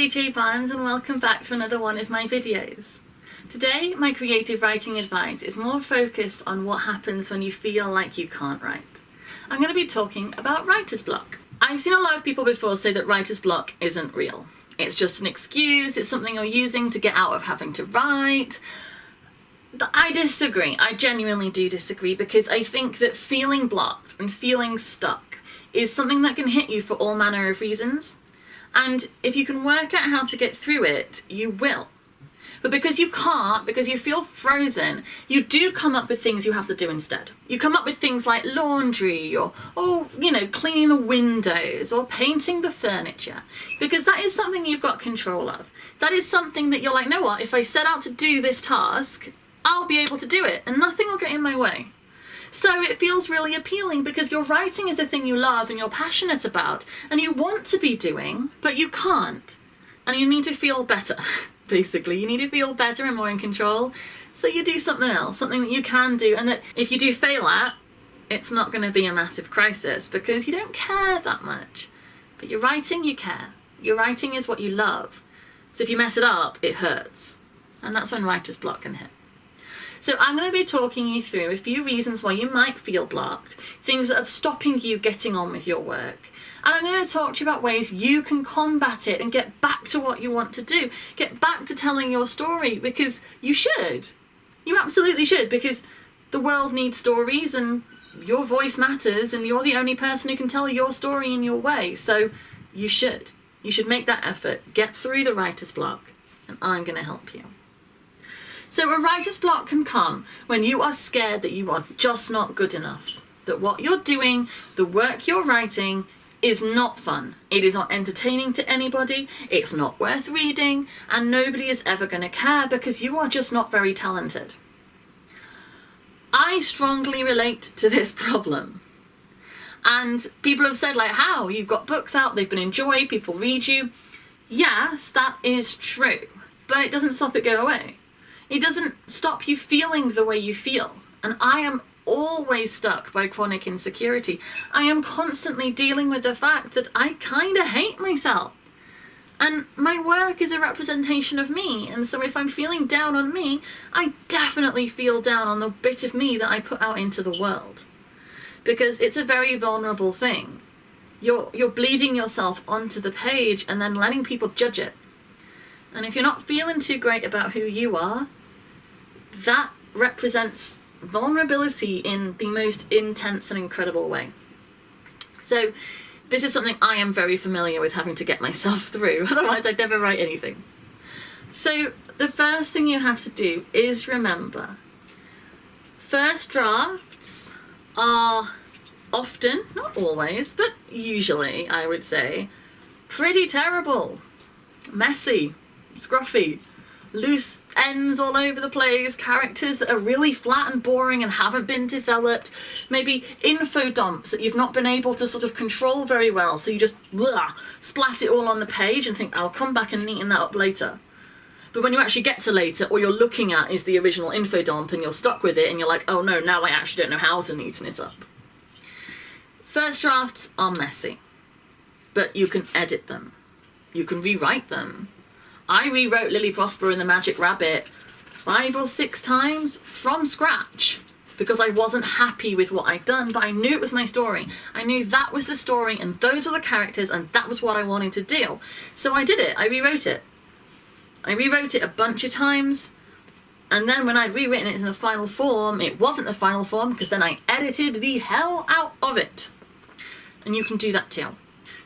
AJ Barnes and welcome back to another one of my videos. Today, my creative writing advice is more focused on what happens when you feel like you can't write. I'm going to be talking about writer's block. I've seen a lot of people before say that writer's block isn't real. It's just an excuse, it's something you're using to get out of having to write. I disagree. I genuinely do disagree, because I think that feeling blocked and feeling stuck is something that can hit you for all manner of reasons. And if you can work out how to get through it, you will. But because you can't, because you feel frozen, you do come up with things you have to do instead. You come up with things like laundry or cleaning the windows or painting the furniture, because that is something you've got control of. That is something that you're like, know what, if I set out to do this task, I'll be able to do it and nothing will get in my way. So it feels really appealing because your writing is the thing you love and you're passionate about and you want to be doing, but you can't. And you need to feel better, basically. You need to feel better and more in control. So you do something else, something that you can do, and that if you do fail at, it's not going to be a massive crisis because you don't care that much. But your writing, you care. Your writing is what you love. So if you mess it up, it hurts. And that's when writer's block can hit. So I'm going to be talking you through a few reasons why you might feel blocked, things that are stopping you getting on with your work. And I'm going to talk to you about ways you can combat it and get back to what you want to do. Get back to telling your story, because you should. You absolutely should, because the world needs stories and your voice matters and you're the only person who can tell your story in your way. So you should. You should make that effort. Get through the writer's block and I'm going to help you. So a writer's block can come when you are scared that you are just not good enough, that what you're doing, the work you're writing, is not fun. It is not entertaining to anybody, it's not worth reading, and nobody is ever going to care because you are just not very talented. I strongly relate to this problem. And people have said, like, how? You've got books out, they've been enjoyed, people read you. Yes, that is true, but it doesn't stop it go away. It doesn't stop you feeling the way you feel. And I am always stuck by chronic insecurity. I am constantly dealing with the fact that I kind of hate myself. And my work is a representation of me. And so if I'm feeling down on me, I definitely feel down on the bit of me that I put out into the world. Because it's a very vulnerable thing. You're bleeding yourself onto the page and then letting people judge it. And if you're not feeling too great about who you are, that represents vulnerability in the most intense and incredible way. So this is something I am very familiar with having to get myself through, otherwise I'd never write anything. So the first thing you have to do is remember, first drafts are often, not always, but usually, I would say, pretty terrible, messy, scruffy, loose ends all over the place, characters that are really flat and boring and haven't been developed, maybe info dumps that you've not been able to sort of control very well, so you just splat it all on the page and think, I'll come back and neaten that up later. But when you actually get to later, all you're looking at is the original info dump and you're stuck with it and you're like, oh no, now I actually don't know how to neaten it up. First drafts are messy, but you can edit them. You can rewrite them. I rewrote Lily Prosper and the Magic Rabbit 5 or 6 times from scratch because I wasn't happy with what I'd done, but I knew it was my story. I knew that was the story and those are the characters and that was what I wanted to do. So I did it. I rewrote it. I rewrote it a bunch of times, and then when I'd rewritten it in the final form, it wasn't the final form because then I edited the hell out of it. And you can do that too.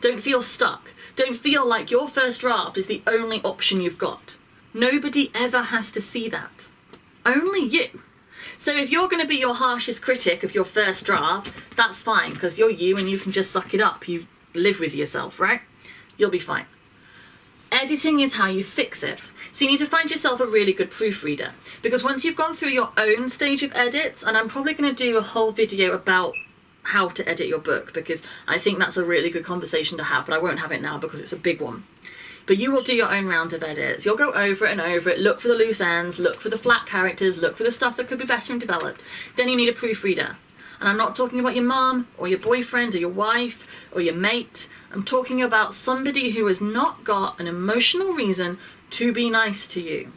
Don't feel stuck. Don't feel like your first draft is the only option you've got. Nobody ever has to see that. Only you. So if you're going to be your harshest critic of your first draft, that's fine, because you're you and you can just suck it up. You live with yourself, right? You'll be fine. Editing is how you fix it. So you need to find yourself a really good proofreader, because once you've gone through your own stage of edits, and I'm probably going to do a whole video about how to edit your book, because I think that's a really good conversation to have, but I won't have it now because it's a big one. But you will do your own round of edits. You'll go over it and over it, look for the loose ends, look for the flat characters, look for the stuff that could be better and developed. Then you need a proofreader. And I'm not talking about your mom or your boyfriend or your wife or your mate. I'm talking about somebody who has not got an emotional reason to be nice to you.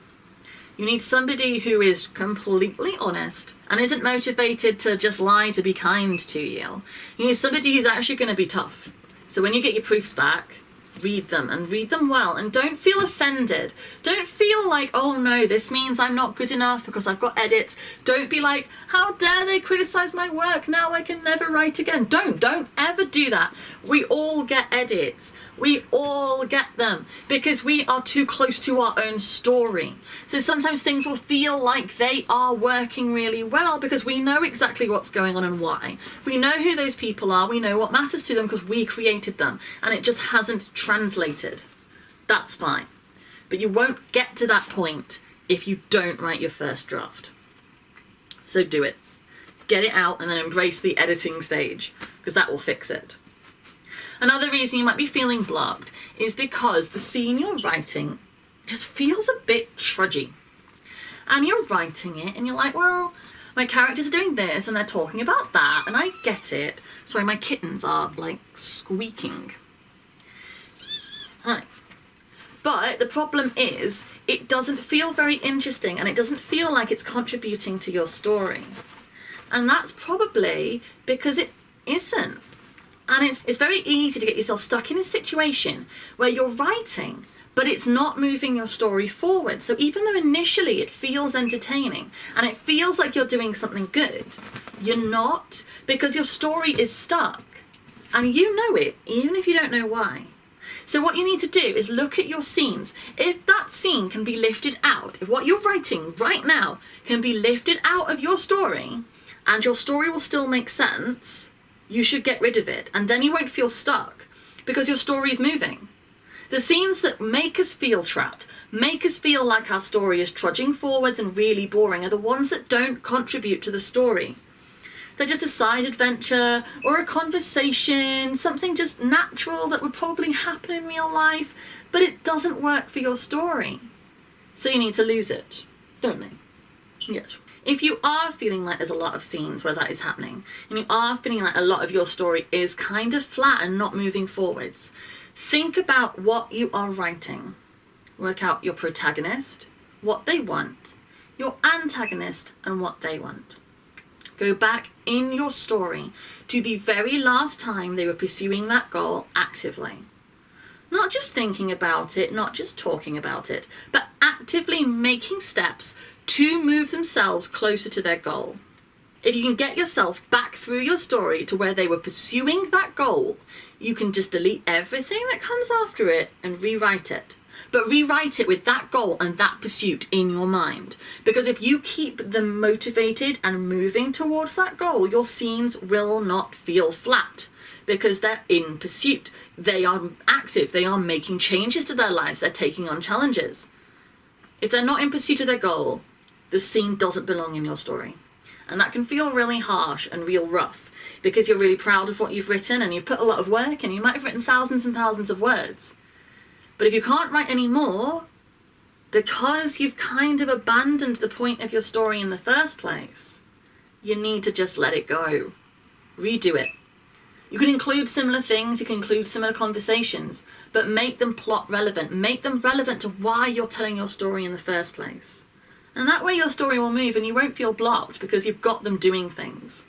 You need somebody who is completely honest and isn't motivated to just lie to be kind to you. You need somebody who's actually going to be tough. So when you get your proofs back, read them and read them well, and don't feel offended. Don't feel like, oh no, this means I'm not good enough because I've got edits. Don't be like, how dare they criticize my work? Now I can never write again. Don't ever do that. We all get edits. We all get them because we are too close to our own story. So sometimes things will feel like they are working really well because we know exactly what's going on and why. We know who those people are. We know what matters to them because we created them, and it just hasn't translated. That's fine. But you won't get to that point if you don't write your first draft. So do it. Get it out and then embrace the editing stage because that will fix it. Another reason you might be feeling blocked is because the scene you're writing just feels a bit trudgy. And you're writing it and you're like, well, my characters are doing this and they're talking about that and I get it. Sorry, my kittens are like squeaking. Hi. But the problem is it doesn't feel very interesting and it doesn't feel like it's contributing to your story. And that's probably because it isn't. And it's very easy to get yourself stuck in a situation where you're writing, but it's not moving your story forward. So even though initially it feels entertaining and it feels like you're doing something good, you're not, because your story is stuck. And you know it, even if you don't know why. So what you need to do is look at your scenes. If that scene can be lifted out, if what you're writing right now can be lifted out of your story, and your story will still make sense, you should get rid of it, and then you won't feel stuck because your story is moving. The scenes that make us feel trapped, make us feel like our story is trudging forwards and really boring, are the ones that don't contribute to the story. They're just a side adventure or a conversation, something just natural that would probably happen in real life, but it doesn't work for your story. So you need to lose it, don't they? Yes. If you are feeling like there's a lot of scenes where that is happening, and you are feeling like a lot of your story is kind of flat and not moving forwards, think about what you are writing. Work out your protagonist, what they want, your antagonist, and what they want. Go back in your story to the very last time they were pursuing that goal actively. Not just thinking about it, not just talking about it, but actively making steps to move themselves closer to their goal. If you can get yourself back through your story to where they were pursuing that goal, you can just delete everything that comes after it and rewrite it. But rewrite it with that goal and that pursuit in your mind. Because if you keep them motivated and moving towards that goal, your scenes will not feel flat. Because they're in pursuit. They are active. They are making changes to their lives. They're taking on challenges. If they're not in pursuit of their goal, the scene doesn't belong in your story. And that can feel really harsh and real rough because you're really proud of what you've written and you've put a lot of work and you might have written thousands and thousands of words. But if you can't write any more, because you've kind of abandoned the point of your story in the first place, you need to just let it go. Redo it. You can include similar things, you can include similar conversations, but make them plot relevant. Make them relevant to why you're telling your story in the first place. And that way your story will move and you won't feel blocked because you've got them doing things.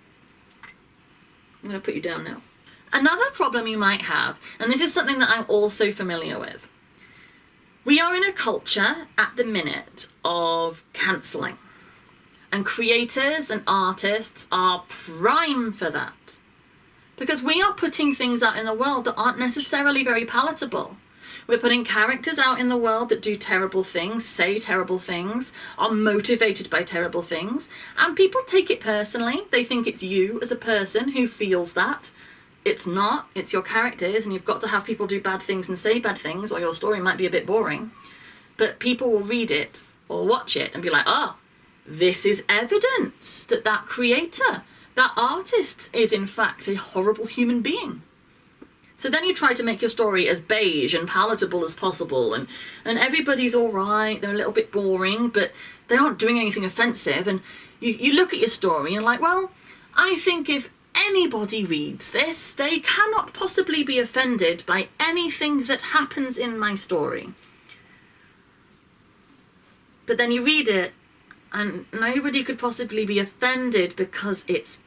I'm going to put you down now. Another problem you might have, and this is something that I'm also familiar with, we are in a culture at the minute of cancelling. And creators and artists are prime for that. Because we are putting things out in the world that aren't necessarily very palatable. We're putting characters out in the world that do terrible things, say terrible things, are motivated by terrible things, and people take it personally. They think it's you as a person who feels that. It's not, it's your characters, and you've got to have people do bad things and say bad things, or your story might be a bit boring. But people will read it or watch it and be like, oh, this is evidence that that creator, that artist is in fact a horrible human being. So then you try to make your story as beige and palatable as possible, and everybody's all right, they're a little bit boring, but they aren't doing anything offensive, and you look at your story and you're like, well, I think if anybody reads this, they cannot possibly be offended by anything that happens in my story. But then you read it, and nobody could possibly be offended because it's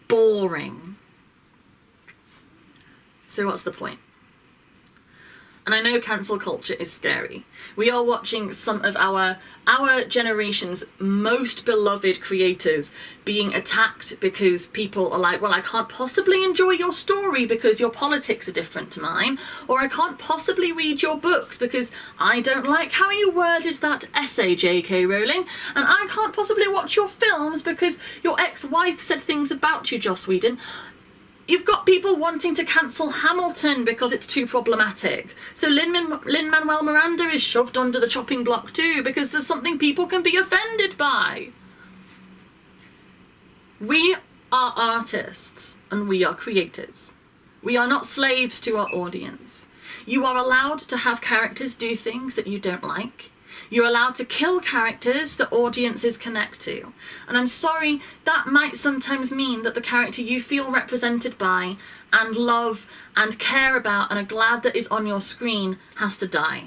boring. So what's the point? And I know cancel culture is scary. We are watching some of our generation's most beloved creators being attacked because people are like, well, I can't possibly enjoy your story because your politics are different to mine, or I can't possibly read your books because I don't like how you worded that essay, J.K. Rowling, and I can't possibly watch your films because your ex-wife said things about you, Joss Whedon. You've got people wanting to cancel Hamilton because it's too problematic. So Lin-Manuel Miranda is shoved under the chopping block too because there's something people can be offended by. We are artists and we are creators. We are not slaves to our audience. You are allowed to have characters do things that you don't like. You're allowed to kill characters that audiences connect to. And I'm sorry, that might sometimes mean that the character you feel represented by and love and care about and are glad that is on your screen has to die.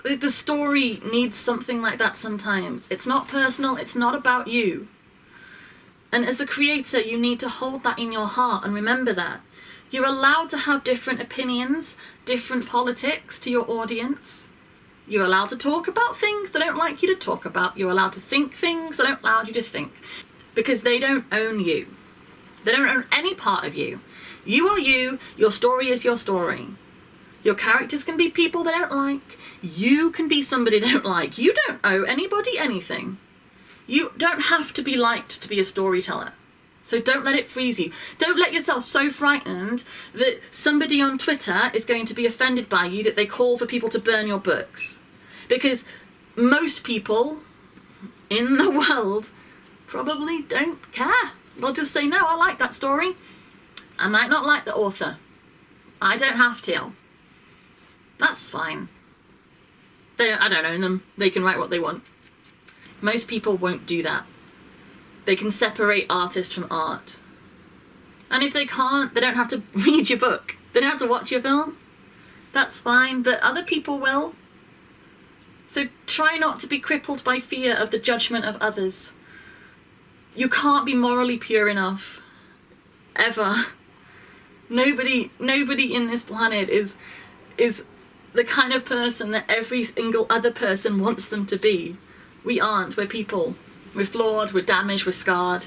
The story needs something like that sometimes. It's not personal, it's not about you. And as the creator, you need to hold that in your heart and remember that. You're allowed to have different opinions, different politics to your audience. You're allowed to talk about things they don't like you to talk about. You're allowed to think things they don't allow you to think. Because they don't own you. They don't own any part of you. You are you. Your story is your story. Your characters can be people they don't like. You can be somebody they don't like. You don't owe anybody anything. You don't have to be liked to be a storyteller. So don't let it freeze you. Don't let yourself so frightened that somebody on Twitter is going to be offended by you that they call for people to burn your books. Because most people in the world probably don't care. They'll just say, no, I like that story. I might not like the author. I don't have to. That's fine. I don't own them. They can write what they want. Most people won't do that. They can separate artist from art. And if they can't, they don't have to read your book. They don't have to watch your film. That's fine, but other people will. So try not to be crippled by fear of the judgment of others. You can't be morally pure enough. Ever. Nobody in this planet is the kind of person that every single other person wants them to be. We aren't. We're people. We're flawed, we're damaged, we're scarred.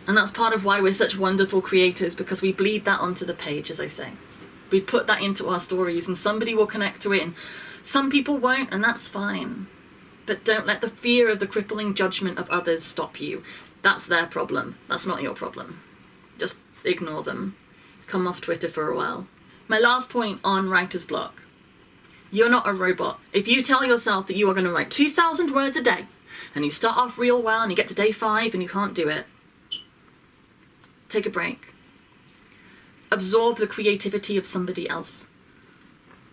And that's part of why we're such wonderful creators, because we bleed that onto the page, as I say. We put that into our stories and somebody will connect to it and some people won't, and that's fine. But don't let the fear of the crippling judgment of others stop you. That's their problem. That's not your problem. Just ignore them. Come off Twitter for a while. My last point on writer's block. You're not a robot. If you tell yourself that you are going to write 2,000 words a day, and you start off real well and you get to day 5 and you can't do it, take a break. Absorb the creativity of somebody else.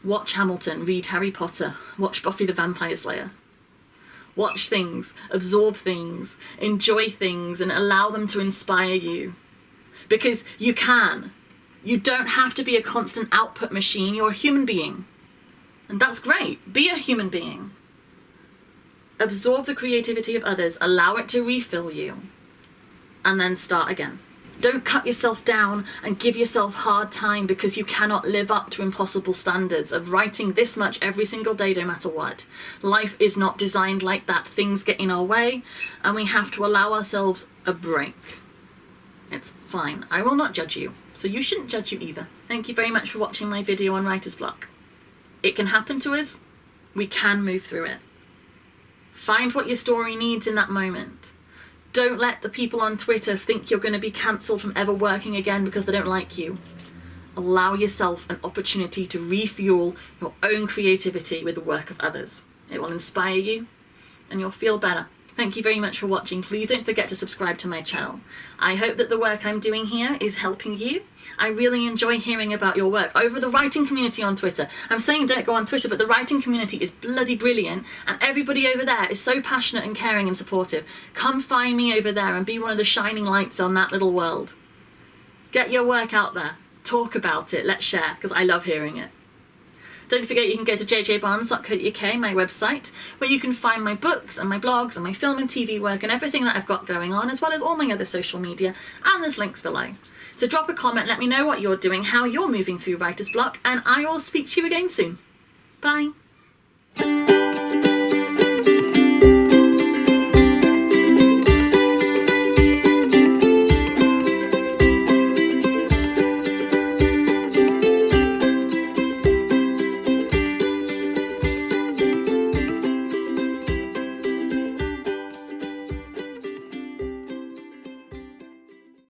Watch Hamilton, read Harry Potter, watch Buffy the Vampire Slayer. Watch things, absorb things, enjoy things, and allow them to inspire you. Because you can. You don't have to be a constant output machine, you're a human being. And that's great, be a human being. Absorb the creativity of others, allow it to refill you, and then start again. Don't cut yourself down and give yourself hard time because you cannot live up to impossible standards of writing this much every single day no matter what. Life is not designed like that. Things get in our way and we have to allow ourselves a break. It's fine. I will not judge you, so you shouldn't judge you either. Thank you very much for watching my video on writer's block. It can happen to us. We can move through it. Find what your story needs in that moment. Don't let the people on Twitter think you're going to be cancelled from ever working again because they don't like you. Allow yourself an opportunity to refuel your own creativity with the work of others. It will inspire you and you'll feel better. Thank you very much for watching. Please don't forget to subscribe to my channel. I hope that the work I'm doing here is helping you. I really enjoy hearing about your work over the writing community on Twitter. I'm saying don't go on Twitter, but the writing community is bloody brilliant, and everybody over there is so passionate and caring and supportive. Come find me over there and be one of the shining lights on that little world. Get your work out there. Talk about it. Let's share, because I love hearing it. Don't forget you can go to jjbarnes.co.uk, my website, where you can find my books and my blogs and my film and TV work and everything that I've got going on, as well as all my other social media, and there's links below. So drop a comment, let me know what you're doing, how you're moving through writer's block, and I will speak to you again soon. Bye.